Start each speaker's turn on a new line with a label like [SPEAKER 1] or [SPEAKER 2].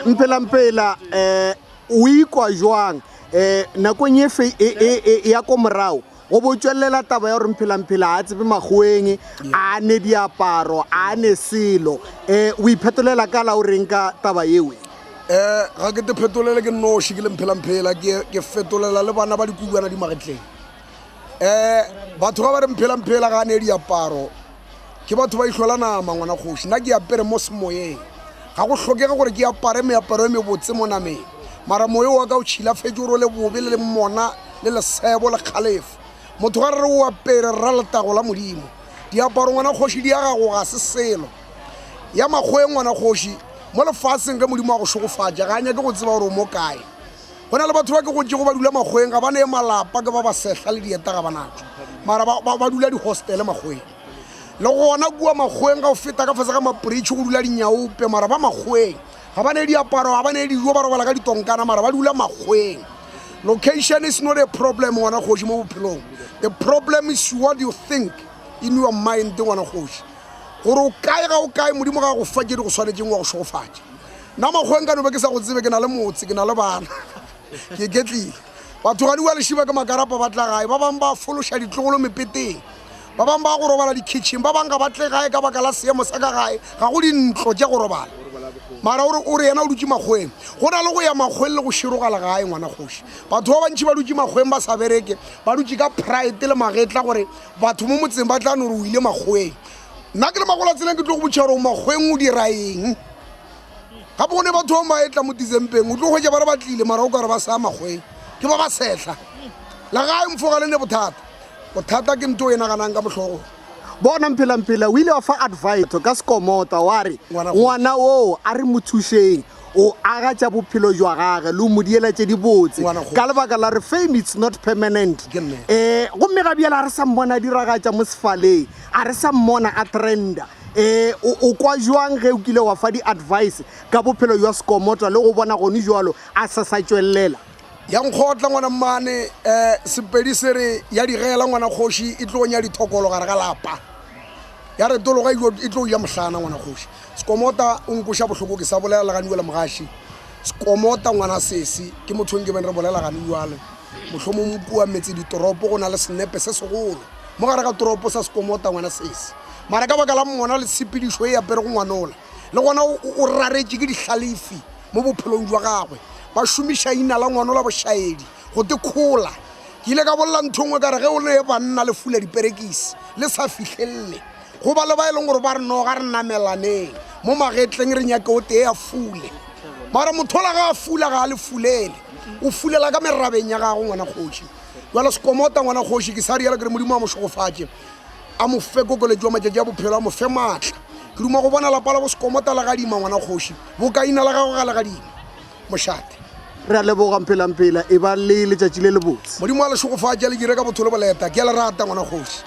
[SPEAKER 1] mpela o ikwa jwang nakong ya ko morao go botswelela taba ya gore mpela a tsebe magweng a ne diaparo a ne selo o iphetolela ka la o reng ka taba yewe
[SPEAKER 2] ga ke te phetolele ke noši ke le mphela ke fetolela le bana ba dikubana di magetleng batho ga ba re mphela ga ne diaparo ke batho ba ihlola nama ngwana kgoši nna ke apere mo semoyeng ga go hlokega gore ke apare meaparo e mebotse mo nameng mara moye wa ka o tšhilafetse gore o le bobe le mona le lesebo le kgalefu motho ga re re o apere rra letago la modimo diaparo ngwana kgoši di ya gago ga se selo ya magweng ngwana kgoši mo lefatsheng ge modimo a go šogofatša ga nyake go tseba gore o mo kae go na le batho ba ke gotse go ba dula magweng ga ba ne malapa ke ba ba sehla le dieta ga banatho mara ba dula di-hostele magweng le gona kua magweng ga o feta ka fase ga mapritšhe go dula dinyaope mara ba magweng ga ba ne diaparo ga ba ne dijo ba robala ka ditonkana mara ba dula magweng location is not a problem ngwana kgoši mo bophelong the problem is what you think in your mind ngwana kgoši gore o kae ga o kae modimo ga go fa ke di go tshwanetseng wa go šogofatša nna magweng ka no be ke sa go tsebe ke na le motse ke na le bana ke ketlile batho ga di wa lešiba ke makarapa ba tla gae ba bangwe ba fološa ditlogolo mepeteng ba bangwe ba go robala di-kitchen ba bangwe ga ba tle gae ka baka la seemo sa ka gae ga go dintlo tša go robala mara o re yena o dutse magweng go na le go ya magweng le go širogala gae ngwana kgoši batho ba bantši ba dutse magweng ba sa bereke ba dutse ka pride le magetla gore batho mo motseng ba tla no re o ile magweng nna ke le magola tseleng ke tlo go botša gore magweng o dira eng gape go ne batho ba maetla mo tisempeng o tlo go ja ba re batlile mara o ka re ba sa magweng ke ba ba sehla la gae mfoga le ne bothata ke ntho e naganang ka botlhogo
[SPEAKER 1] bona mpela o ile wa fa advice ka sekomota wa re ngwana o a re mothušeng o aga tša bophelo jwa gage le o mo dieletše dibotse ka lebaka la re fame it's not permanent gomme ga bjela a re sa mmona diragatša mo sefaleng a re sa mmona a trenda o kwa jwang ge o kile wa fa di-advice ka bophelo jwa sekomota le go bona gone jwalo a sa tšwelela
[SPEAKER 2] ya nkgotla ngwana mmane sepedi se re ya digela ngwana kgoši e tlo nya dithokolo gare ga lapa ya re tologa e tlo ya mohlana ngwana kgoši sekomota o nkoša bohloko ke sa bolela gane uela mogaši sekomota ngwana sesi ke mothong ke bene re bolela gane uale mohlhomo mokua metse ditoropo go na le senepe se segolo mo gare ga toropo sa sekomota ngwana sesi mara ka baka la ngwana le sepedišo e apere go ngwanola le gona o raretše ke dihlalefi mo bophelong jwa gagwe ba šomiša ina la ngwana la bošaedi go te kgola ke ile ka bolela ntho ngwe ka re ge o le banna le fula diperekisi le sa fihlelele go ba le ba e leng gore ba re no ga re namelaneng mo magetleng re nyake o tee a fule mara mothola ga a fula ga a le fulele o fulela ka merabeng ya gago ngwana kgoši jalo sekomota ngwana kgoši ke sa riela ke re modimo a mo šogofatše a mo fe kokeletšo wa matšatši a bophelo a mo fe maatla ke duma go bona lapa la bo sekomota la gadima ngwana kgoši bokaina la gago ga le gadima mošate
[SPEAKER 1] re a leboga mpela e ba le letšatši le le botse
[SPEAKER 2] modimo a le šogofatša le dire ka botholo boleta ke a le rata ngwana kgoši